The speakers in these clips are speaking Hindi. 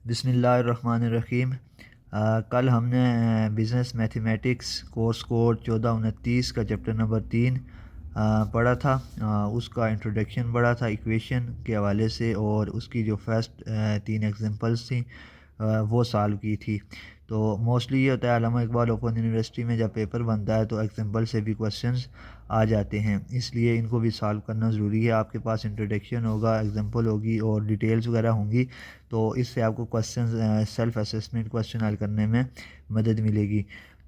बिस्मिल्लाहिर्रहमानिर्रहीम। कल हमने बिज़नेस मैथमेटिक्स कोर्स कोड 1429 का चैप्टर नंबर 3 पढ़ा था। उसका इंट्रोडक्शन पढ़ा था इक्वेशन के हवाले से, और उसकी जो फर्स्ट 3 एग्जांपल्स थी वो सॉल्व की थी। तो मोस्टली ये होता है अल्लामा इकबाल ओपन यूनिवर्सिटी में जब पेपर बनता है तो एग्जांपल से भी क्वेश्चंस आ जाते हैं, इसलिए इनको भी सॉल्व करना ज़रूरी है। आपके पास इंट्रोडक्शन होगा, एग्जांपल होगी और डिटेल्स वगैरह होंगी, तो इससे आपको क्वेश्चन सेल्फ असेसमेंट क्वेश्चन हल करने में मदद मिलेगी।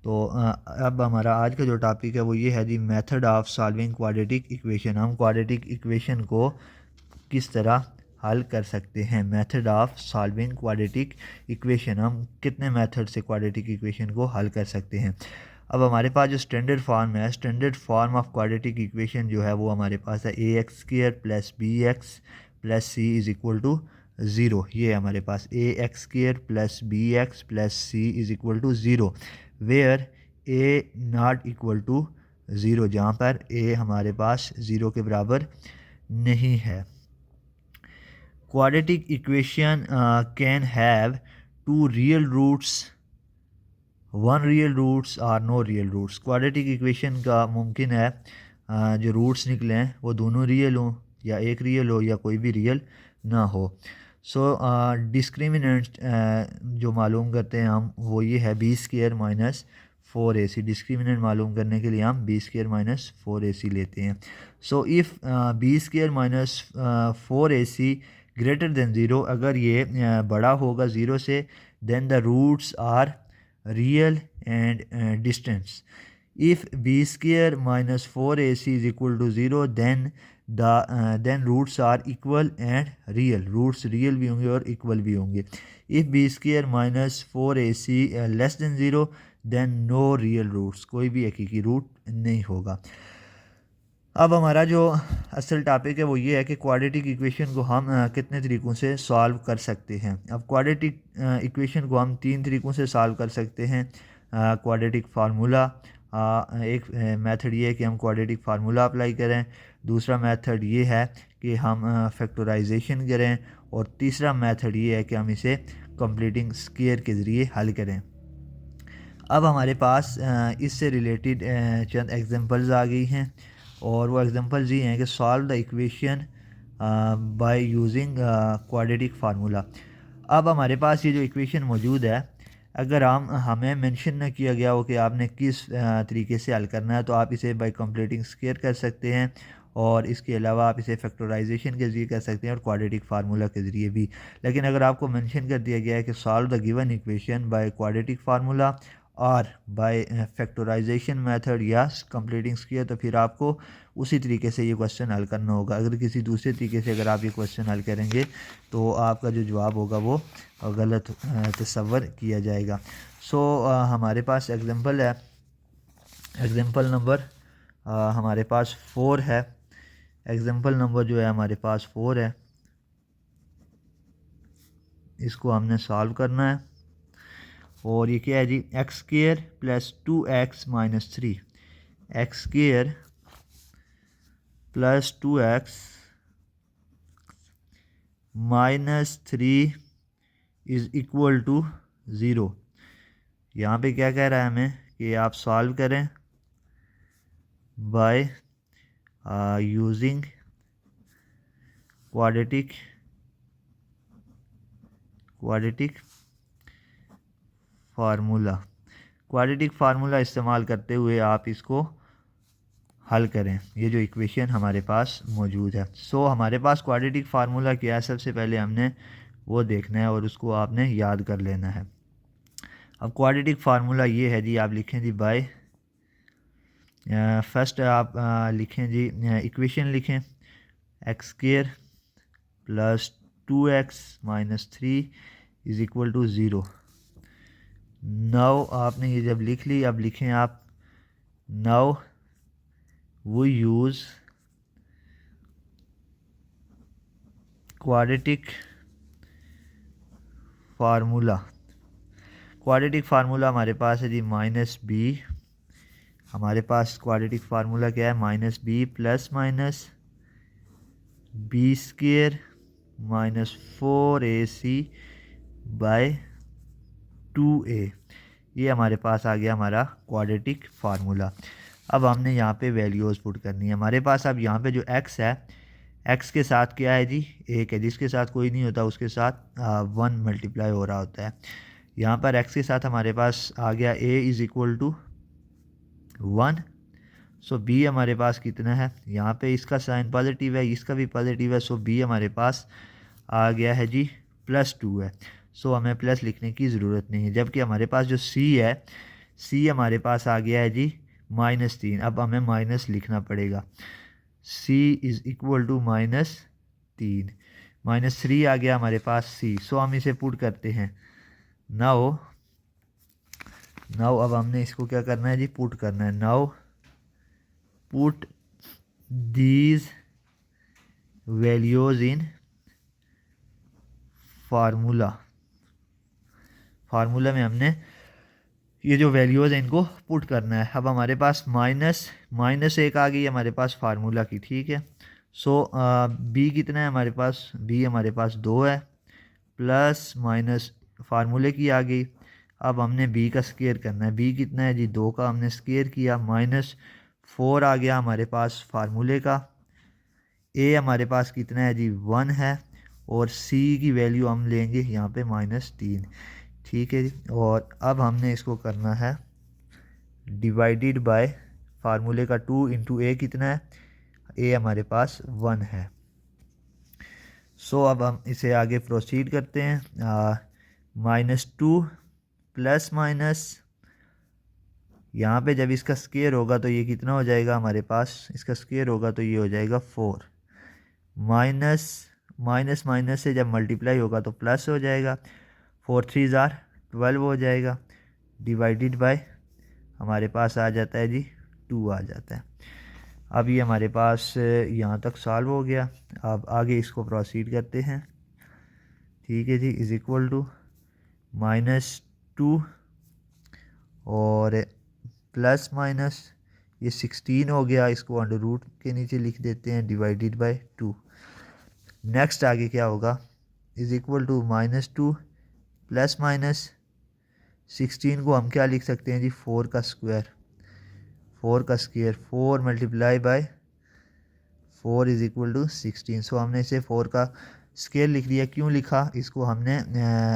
तो अब हमारा आज का जो टॉपिक है वो ये है, the method of solving quadratic equation. हम क्वाड्रेटिक इक्वेशन को किस तरह हल कर सकते हैं। Method of solving quadratic equation, हम कितने मेथड से क्वाड्रेटिक इक्वेशन को हल कर सकते हैं। अब हमारे पास जो स्टैंडर्ड फॉर्म है, standard form of quadratic equation जो है वो हमारे पास है A X square plus B X plus C is equal to zero. ये है हमारे पास A X square plus B X plus C is equal to zero, where A not equal to zero, जहाँ पर ए हमारे पास ज़ीरो के बराबर नहीं है। Quadratic equation can have two real roots, one real roots or no real roots. Quadratic equation का मुमकिन है जो रूट्स निकले हैं वो दोनों रियल हों, या एक रियल हो या कोई भी रियल ना हो। सो डिस्क्रिमिनेंट जो मालूम करते हैं हम वो ये है B square minus 4ac। Discriminant मालूम करने के लिए हम बी स्क्र माइनस 4ac लेते हैं। So if b square minus 4ac greater than zero, अगर ये बड़ा होगा ज़ीरो से, then the roots are real and distinct. If b square minus 4ac is equal to zero, then roots are equal and real. Roots real भी होंगे और इक्वल भी होंगे। If b square minus 4ac less than zero, then no real roots, कोई भी हकीकी रूट नहीं होगा। अब हमारा जो असल टॉपिक है वो ये है कि क्वाड्रेटिक इक्वेशन को हम कितने तरीक़ों से सॉल्व कर सकते हैं। अब क्वाड्रेटिक इक्वेशन को हम 3 तरीक़ों से सॉल्व कर सकते हैं। क्वाड्रेटिक फार्मूला, एक मेथड ये है कि हम क्वाड्रेटिक फार्मूला अप्लाई करें, दूसरा मेथड ये है कि हम फैक्टराइजेशन करें, और तीसरा मेथड ये है कि हम इसे कंप्लीटिंग स्क्वायर के ज़रिए हल करें। अब हमारे पास इससे रिलेटेड चंद एग्जांपल्स आ गई हैं, और वो एग्जांपल्स ये हैं कि solve the equation by using quadratic formula. अब हमारे पास ये जो इक्वेशन मौजूद है, अगर हमें मेंशन न किया गया हो कि आपने किस तरीके से हल करना है, तो आप इसे बाय कंप्लीटिंग स्क्वायर कर सकते हैं, और इसके अलावा आप इसे फैक्टराइजेशन के ज़रिए कर सकते हैं और क्वाड्रेटिक फार्मूला के ज़रिए भी। लेकिन अगर आपको मेंशन कर दिया गया है कि solve the given equation by quadratic formula और बाय फैक्टराइजेशन मेथड या कंप्लीटिंग स्क्वायर, तो फिर आपको उसी तरीके से ये क्वेश्चन हल करना होगा। अगर किसी दूसरे तरीके से अगर आप ये क्वेश्चन हल करेंगे तो आपका जो जवाब होगा वो गलत तस्वर किया जाएगा। सो हमारे पास एग्जांपल है, एग्जांपल नंबर हमारे पास 4 है। एग्जांपल नंबर जो है हमारे पास 4 है, इसको हमने सॉल्व करना है। और ये क्या है जी, X square plus 2x minus 3, X square plus 2x minus 3 is equal to zero. यहाँ पे क्या कह रहा है हमें कि आप सॉल्व करें by using quadratic formula. Quadratic formula इस्तेमाल करते हुए आप इसको हल करें, ये जो इक्वेशन हमारे पास मौजूद है। सो हमारे पास क्वाड्रेटिक फार्मूला क्या है, सबसे पहले हमने वो देखना है और उसको आपने याद कर लेना है। अब क्वाड्रेटिक फार्मूला ये है जी, आप लिखें जी बाय, फर्स्ट आप लिखें जी, इक्वेशन लिखें x square plus 2x minus 3 is equal to zero. Now आपने ये जब लिख ली, अब लिखें आप, now we use quadratic formula. Quadratic formula हमारे पास है जी माइनस बी, हमारे पास क्वाड्रेटिक फार्मूला क्या है, minus b plus minus b square minus 4ac by 2a। ये हमारे पास आ गया हमारा क्वाड्रेटिक फार्मूला। अब हमने यहाँ पे वैल्यूज़ पुट करनी है हमारे पास। अब यहाँ पे जो x है, x के साथ क्या है जी, एक है, जिसके साथ कोई नहीं होता उसके साथ 1 मल्टीप्लाई हो रहा होता है। यहाँ पर x के साथ हमारे पास आ गया a is equal to 1। So b हमारे पास कितना है, यहाँ पे इसका साइन पॉजिटिव है, इसका भी पॉजिटिव है, सो b हमारे पास आ गया है जी +2 है। सो हमें प्लस लिखने की ज़रूरत नहीं है। जबकि हमारे पास जो c है, c हमारे पास आ गया है जी -3। अब हमें माइनस लिखना पड़ेगा, c इज़ इक्वल टू -3, -3 आ गया हमारे पास c। सो हम इसे पुट करते हैं। नाउ अब हमने इसको क्या करना है जी, पुट करना है। Now put these values in formula में हमने ये जो वैल्यूज़ हैं इनको पुट करना है। अब हमारे पास -1 आ गई हमारे पास फार्मूला की, ठीक है। सो b कितना है हमारे पास, b हमारे पास 2 है, प्लस माइनस फार्मूले की आ गई। अब हमने b का स्क्वायर करना है। b कितना है जी, 2 का हमने स्क्वायर किया, -4 आ गया हमारे पास फार्मूले का। a हमारे पास कितना है जी, 1 है, और c की वैल्यू हम लेंगे यहाँ पे -3, ठीक है जी। और अब हमने इसको करना है डिवाइडेड बाय फार्मूले का 2 इंटू a कितना है, a हमारे पास 1 है। सो अब हम इसे आगे प्रोसीड करते हैं। -2 प्लस माइनस, यहाँ पे जब इसका स्क्वायर होगा तो ये कितना हो जाएगा हमारे पास, इसका स्क्वायर होगा तो ये हो जाएगा 4, माइनस माइनस से जब मल्टीप्लाई होगा तो प्लस हो जाएगा, 4 3 ज़ार 12 हो जाएगा, डिवाइडेड बाय हमारे पास आ जाता है जी 2 आ जाता है। अब ये हमारे पास यहाँ तक सॉल्व हो गया। अब आगे इसको प्रोसीड करते हैं, ठीक है जी। इज़ इक्वल टू -2 और प्लस माइनस ये 16 हो गया, इसको अंडर रूट के नीचे लिख देते हैं, डिवाइडेड बाय 2। नेक्स्ट आगे क्या होगा, is equal to -2 plus minus 16 को हम क्या लिख सकते हैं जी, 4 का square, 4 multiply by 4 is equal to 16। So हमने इसे 4 का स्क्वायर लिख दिया। क्यों लिखा, इसको हमने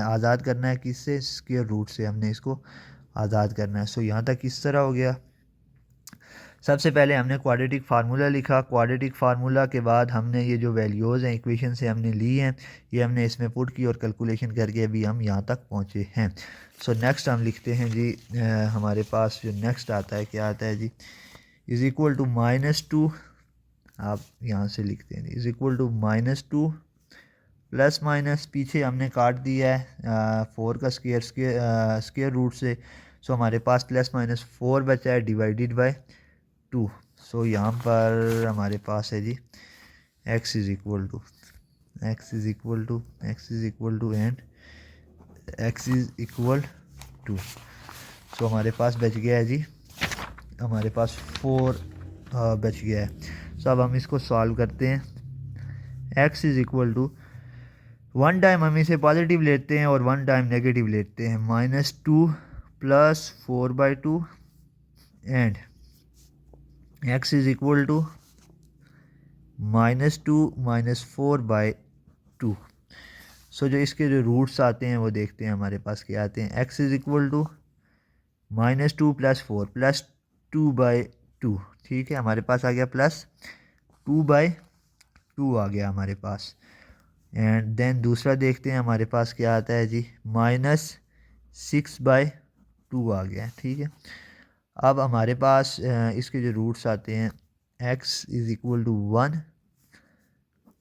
आज़ाद करना है, किससे, स्क्वायर रूट से हमने इसको आज़ाद करना है। सो यहाँ तक किस तरह हो गया। सबसे पहले हमने क्वाड्रेटिक फार्मूला लिखा, क्वाड्रेटिक फार्मूला के बाद हमने ये जो वैल्यूज़ हैं इक्वेशन से हमने ली हैं, ये हमने इसमें पुट की और कैलकुलेशन करके अभी हम यहाँ तक पहुँचे हैं। सो नेक्स्ट हम लिखते हैं जी, हमारे पास जो नेक्स्ट आता है क्या आता है जी, इज़ इक्वल टू -2, आप यहाँ से लिखते हैं is equal to -2 plus minus, पीछे हमने काट दिया है 4 का स्क्वायर रूट से। सो हमारे पास +-4 बचा है, डिवाइडेड बाय 2। सो यहाँ पर हमारे पास है जी x is equal to and x is equal to. So हमारे पास बच गया है जी, हमारे पास 4 बच गया है। सो अब हम इसको सॉल्व करते हैं। x is equal to, one time हम इसे पॉजिटिव लेते हैं और वन टाइम नेगेटिव लेते हैं, -2 plus 4/2 and x is equal to -2 minus 4/2। So जो इसके जो रूट्स आते हैं वो देखते हैं हमारे पास क्या आते हैं। x is equal to -2 plus 4 plus 2/2, ठीक है, हमारे पास आ गया +2/2 आ गया हमारे पास। एंड देन दूसरा देखते हैं हमारे पास क्या आता है जी, -6/2 आ गया, ठीक है। अब हमारे पास इसके जो रूट्स आते हैं, x is equal to 1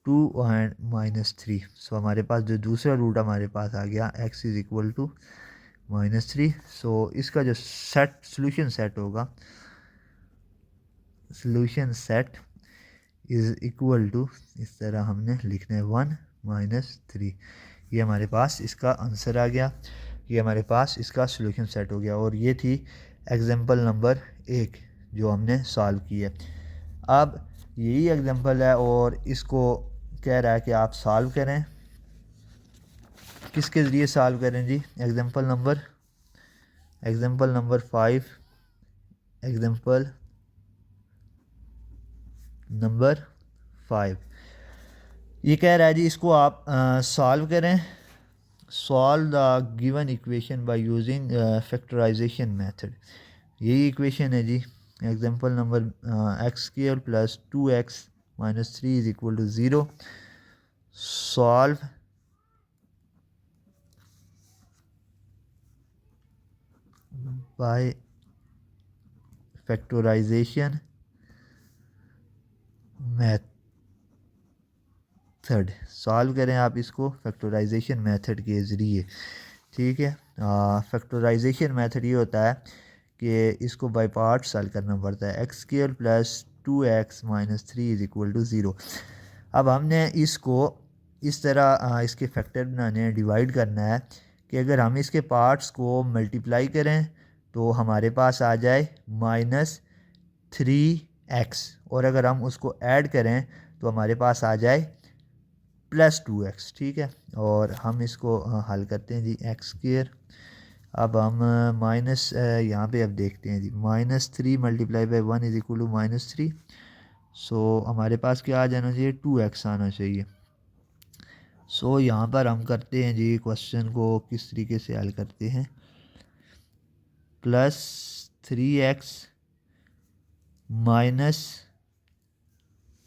2 and -3। So हमारे पास जो दूसरा रूट हमारे पास आ गया, x is equal to -3। So इसका जो सोल्यूशन सेट होगा, solution set is equal to, इस तरह हमने लिखना है 1 -3। ये हमारे पास इसका आंसर आ गया, ये हमारे पास इसका सोल्यूशन सेट हो गया। और ये थी एग्जांपल नंबर 1 जो हमने सॉल्व की है। अब यही एग्जांपल है और इसको कह रहा है कि आप सॉल्व करें। किसके ज़रिए सॉल्व करें जी? एग्जांपल नंबर 5, एग्जांपल नंबर 5 ये कह रहा है जी इसको आप सॉल्व करें। Solve the given equation by using factorisation method. यही इक्वेशन है जी। Example number X square plus 2x minus 3 is equal to 0। Solve by factorisation method. Solve करें आप इसको फैक्टराइजेशन मेथड के ज़रिए, ठीक है। फैक्टराइजेशन मेथड ये होता है कि इसको बाय पार्ट सॉल्व करना पड़ता है। X square plus 2x minus 3 is equal to 0। अब हमने इसको इस तरह इसके फैक्टर बनाने हैं, डिवाइड करना है कि अगर हम इसके पार्ट्स को मल्टीप्लाई करें तो हमारे पास आ जाए -3x, और अगर हम उसको ऐड करें तो हमारे पास आ जाए +2x, ठीक है। और हम इसको हल करते हैं जी। एक्स स्क्वायर, अब हम माइनस यहाँ पे अब देखते हैं जी, -3 multiply by 1 is equal to -3। So हमारे पास क्या आ जाना चाहिए? 2x आना चाहिए। सो यहाँ पर हम करते हैं जी, क्वेश्चन को किस तरीके से हल करते हैं। +3x माइनस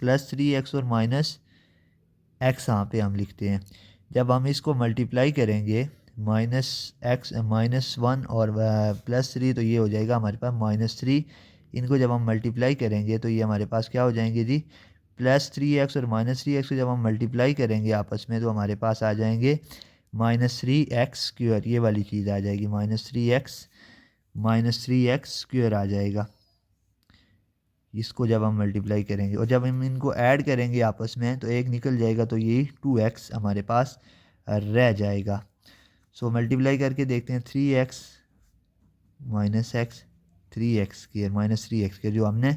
+3x और माइनस x यहाँ पे हम लिखते हैं। जब हम इसको मल्टीप्लाई करेंगे -1 और +3 तो ये हो जाएगा हमारे पास -3। इनको जब हम मल्टीप्लाई करेंगे तो ये हमारे पास क्या हो जाएंगे जी? +3x और -3x को जब हम मल्टीप्लाई करेंगे आपस में तो हमारे पास आ जाएंगे -3x²। ये वाली चीज़ आ जाएगी -3x आ जाएगा इसको जब हम मल्टीप्लाई करेंगे, और जब हम इनको ऐड करेंगे आपस में तो एक निकल जाएगा, तो ये 2x हमारे पास रह जाएगा। सो मल्टीप्लाई करके देखते हैं। 3x minus x, 3x² -3x² जो हमने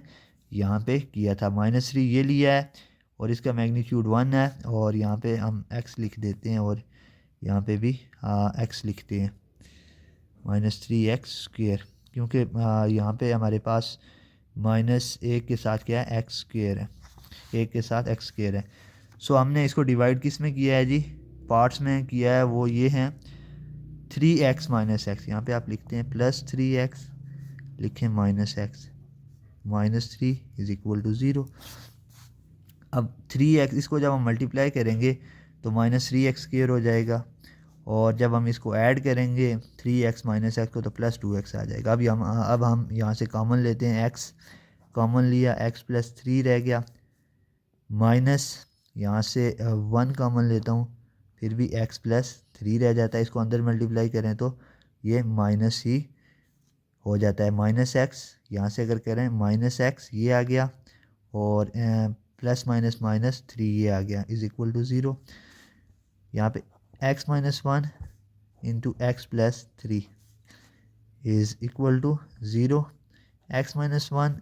यहाँ पे किया था। -3 ये लिया है और इसका मैग्नीट्यूड 1 है, और यहाँ पे हम x लिख देते हैं और यहाँ पे भी x लिखते हैं -3x², क्योंकि यहाँ पे हमारे पास -1 के साथ क्या है? x² है, 1 के साथ x² है। सो हमने इसको डिवाइड किस में किया है जी? पार्ट्स में किया है, वो ये हैं 3x माइनस एक्स। यहाँ पे आप लिखते हैं +3x, लिखें -x, -3 इज इक्वल टू 0। अब 3x इसको जब हम मल्टीप्लाई करेंगे तो -3x² हो जाएगा, और जब हम इसको ऐड करेंगे 3x माइनस एक्स को तो +2x आ जाएगा। अब हम यहाँ से कॉमन लेते हैं। x कॉमन लिया, x +3 रह गया, माइनस यहाँ से 1 कॉमन लेता हूँ, फिर भी x +3 रह जाता है। इसको अंदर मल्टीप्लाई करें तो ये माइनस ही हो जाता है। -x यहाँ से अगर करें -x ये आ गया, और प्लस माइनस -3 ये आ गया, इज इक्वल टू 0। यहाँ पे x - 1 into x +3 is equal to 0। x - 1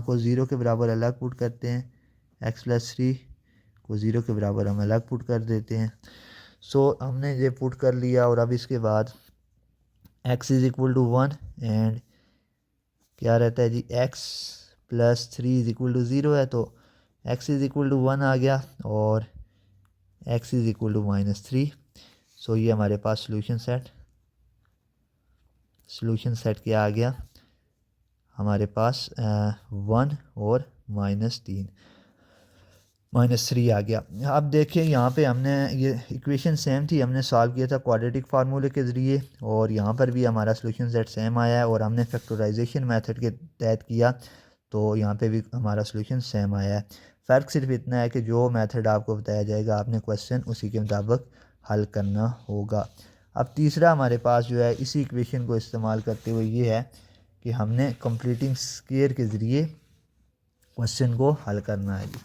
को 0 के बराबर अलग पुट करते हैं, x +3 को 0 के बराबर हम अलग पुट कर देते हैं। सो हमने ये पुट कर लिया, और अब इसके बाद x is equal to 1 and क्या रहता है जी? x +3 इज़ इक्वल टू 0 है, तो x इज़ इक्वल टू 1 आ गया, और x is equal to -3। So ये हमारे पास सॉल्यूशन सेट क्या आ गया हमारे पास? 1 और -3 आ गया। अब देखिए यहाँ पे हमने ये इक्वेशन सेम थी, हमने सॉल्व किया था क्वाड्रेटिक फार्मूले के ज़रिए, और यहाँ पर भी हमारा सॉल्यूशन सेट सेम आया है, और हमने फैक्टराइजेशन मेथड के तहत किया तो यहाँ पे भी हमारा सॉल्यूशन सेम आया है। फ़र्क सिर्फ इतना है कि जो मेथड आपको बताया जाएगा आपने क्वेश्चन उसी के मुताबिक हल करना होगा। अब तीसरा हमारे पास जो है इसी इक्वेशन को इस्तेमाल करते हुए ये है कि हमने कंप्लीटिंग स्क्वायर के ज़रिए क्वेश्चन को हल करना है जी।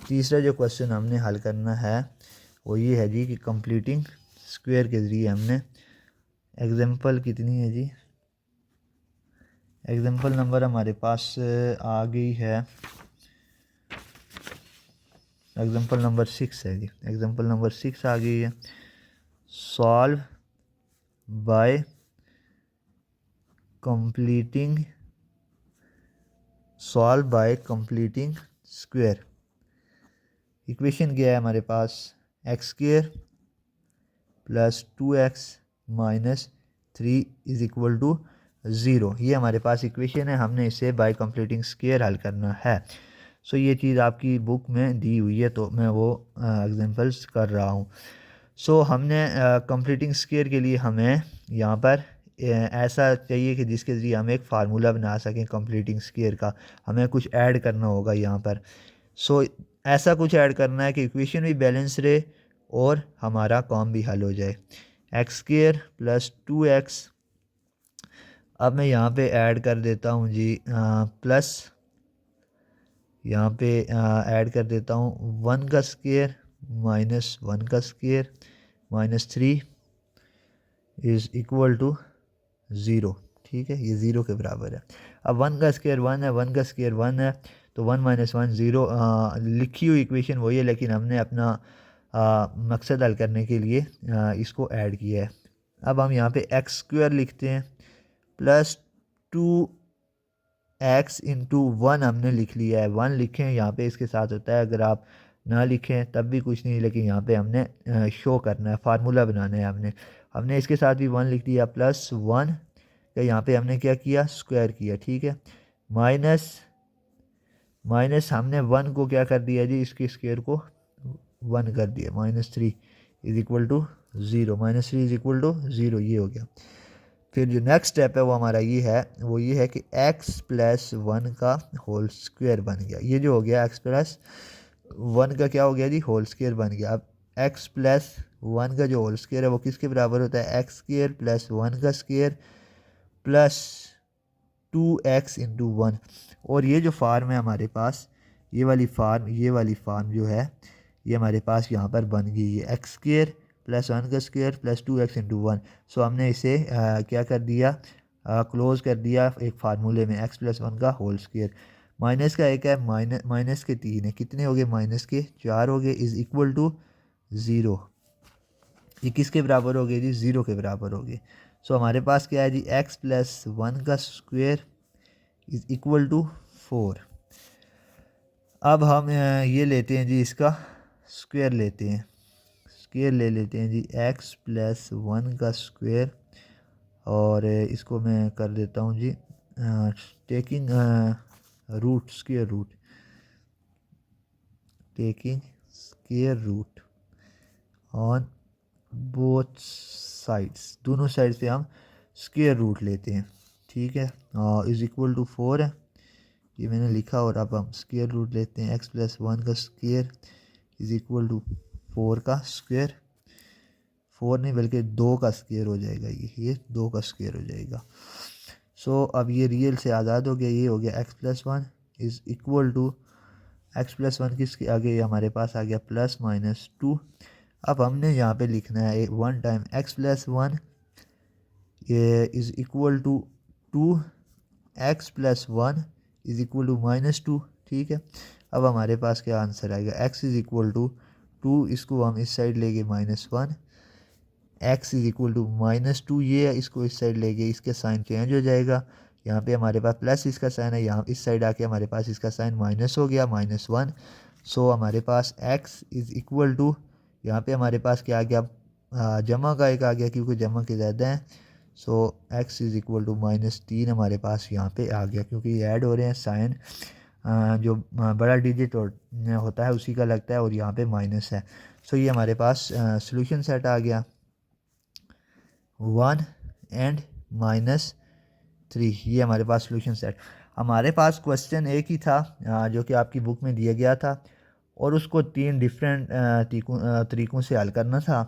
तीसरा जो क्वेश्चन हमने हल करना है वो ये है जी कि कंप्लीटिंग स्क्वायर के ज़रिए हमने एग्जांपल कितनी है जी? एग्जांपल नंबर हमारे पास आ गई है, एग्जांपल नंबर 6 है जी। एग्जांपल नंबर 6 आ गई है। Solve by completing square. Equation क्या है हमारे पास, X square plus 2x minus 3 is equal to 0। ये हमारे पास इक्वेशन है, हमने इसे बाय कंप्लीटिंग स्क्वायर हल करना है। सो ये चीज़ आपकी बुक में दी हुई है, तो मैं वो एग्जांपल्स कर रहा हूँ। सो हमने कंप्लीटिंग स्क्वायर के लिए हमें यहाँ पर ऐसा चाहिए कि जिसके ज़रिए हम एक फार्मूला बना सकें कंप्लीटिंग स्क्वायर का। हमें कुछ ऐड करना होगा यहाँ पर। सो ऐसा कुछ ऐड करना है कि इक्वेशन भी बैलेंस रहे और हमारा काम भी हल हो जाए। एक्स स्क्वायर प्लस 2x, अब मैं यहाँ पे ऐड कर देता हूँ जी प्लस, यहाँ पे ऐड कर देता हूँ 1 का स्क्वायर माइनस 1 का square minus 3 is equal to 0। ठीक है, ये 0 के बराबर है। अब 1 का स्क्वायर 1 है, 1 का स्क्वायर 1 है, तो 1 माइनस 1 0। लिखी हुई इक्वेशन वही है, लेकिन हमने अपना मकसद हल करने के लिए इसको ऐड किया है। अब हम यहाँ पे एक्स स्क्वायर लिखते हैं प्लस 2x इंटू 1 हमने लिख लिया है। 1 लिखें यहाँ पे इसके साथ होता है, अगर आप ना लिखें तब भी कुछ नहीं, लेकिन यहाँ पे हमने शो करना है, फार्मूला बनाना है। हमने इसके साथ भी 1 लिख दिया प्लस 1 का, यहाँ पे हमने क्या किया, स्क्वायर किया। ठीक है, माइनस हमने 1 को क्या कर दिया जी, इसके स्क्वायर को 1 कर दिया, minus 3 is equal to 0, minus 3 is equal to 0, ये हो गया। फिर जो नेक्स्ट स्टेप है वो हमारा ये है कि x प्लस 1 का होल स्क्वायर बन गया। ये जो हो गया x प्लस 1 का क्या हो गया जी, होल स्क्वायर बन गया। अब x प्लस 1 का जो होल स्क्वायर है वो किसके बराबर होता है, एक्स स्क्वायर प्लस 1 का स्क्वायर प्लस 2x इंटू 1। और ये जो फार्म है हमारे पास, ये वाली फार्म जो है ये हमारे पास यहाँ पर बन गई है, एक्स स्क्वायर प्लस 1 का स्क्वायर प्लस 2x इंटू 1। सो हमने इसे क्या कर दिया, क्लोज कर दिया एक फार्मूले में, x प्लस 1 का होल स्क्वायर। माइनस का एक है, माइनस के 3 है, कितने हो गए, माइनस के 4 हो गए, इज़ इक्वल टू 0। ये किसके बराबर हो गए जी, 0 के बराबर हो गए। सो हमारे पास क्या है जी, x प्लस 1 का स्क्वायर इज़ इक्वल टू 4। अब हम ये लेते हैं जी, इसका स्क्वायर लेते हैं, स्क्वायर ले लेते हैं जी, x प्लस 1 का स्क्वायर, और इसको मैं कर देता हूँ जी taking root, square root, taking square root on both sides, दोनों साइड से हम स्क्वायर रूट लेते हैं। ठीक है, इज़ इक्वल टू 4 है, ये मैंने लिखा, और अब हम स्क्वायर रूट लेते हैं, x प्लस 1 का स्क्वायर इज़ इक्वल टू 4 का स्क्वायर, 4 नहीं बल्कि 2 का स्क्वायर हो जाएगा, ये 2 का स्क्वायर हो जाएगा। सो अब ये रियल से आज़ाद हो गया, ये हो गया x plus 1 is equal to, x plus 1 किसके आगे हमारे पास आ गया, प्लस माइनस 2। अब हमने यहाँ पे लिखना है 1 टाइम x प्लस 1 ये is equal to 2x plus 1 is equal to minus 2। ठीक है, अब हमारे पास क्या आंसर आएगा, x इज़ इक्वल टू 2, इसको हम इस साइड ले गए minus 1, x is equal to minus 2, ये इसको इस साइड ले गए, इसके साइन चेंज हो जाएगा, यहाँ पे हमारे पास प्लस इसका साइन है, यहाँ इस साइड आके हमारे पास इसका साइन माइनस हो गया, माइनस 1। सो हमारे पास x इज़ इक्वल टू, यहाँ पे हमारे पास क्या आ गया, जमा का एक आ गया क्योंकि जमा के ज़्यादा हैं। So x is equal to minus 3 हमारे पास यहाँ पे आ गया, क्योंकि ये ऐड हो रहे हैं साइन, जो बड़ा डिजिट होता है उसी का लगता है, और यहाँ पे माइनस है। सो ये हमारे पास सोल्यूशन सेट आ गया 1 एंड माइनस 3, ये हमारे पास सोल्यूशन सेट। हमारे पास क्वेश्चन एक ही था जो कि आपकी बुक में दिया गया था, और उसको 3 डिफरेंट तरीक़ों से हल करना था।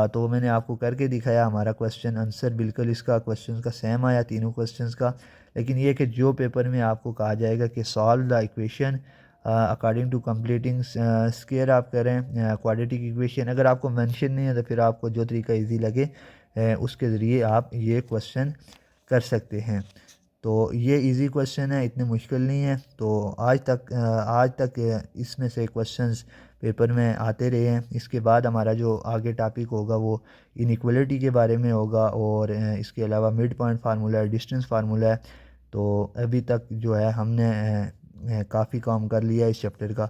तो मैंने आपको करके दिखाया, हमारा क्वेश्चन आंसर बिल्कुल इसका क्वेश्चन का सेम आया तीनों क्वेश्चंस का। लेकिन ये कि जो पेपर में आपको कहा जाएगा कि solve the equation according to completing square आप करें क्वाड्रेटिक इक्वेशन, अगर आपको मेंशन नहीं है तो फिर आपको जो तरीका इजी लगे उसके ज़रिए आप ये क्वेश्चन कर सकते हैं। तो ये इजी क्वेश्चन है, इतने मुश्किल नहीं है। तो आज तक इसमें से क्वेश्चंस पेपर में आते रहे हैं। इसके बाद हमारा जो आगे टॉपिक होगा वो इनइक्वलिटी के बारे में होगा, और इसके अलावा मिड पॉइंट फार्मूला है, डिस्टेंस फार्मूला है। तो अभी तक जो है हमने काफ़ी काम कर लिया इस चैप्टर का।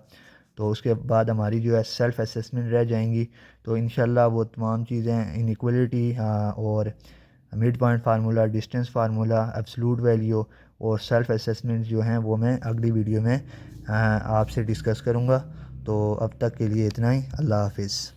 तो उसके बाद हमारी जो है सेल्फ़ असेसमेंट रह जाएंगी। तो इंशाल्लाह वो तमाम चीज़ें इनइक्वलिटी और mid point formula, distance formula, absolute value और सेल्फ़ असेसमेंट जो हैं वो मैं अगली वीडियो में आपसे डिस्कस करूँगा। तो अब तक के लिए इतना ही। अल्लाह हाफिज़।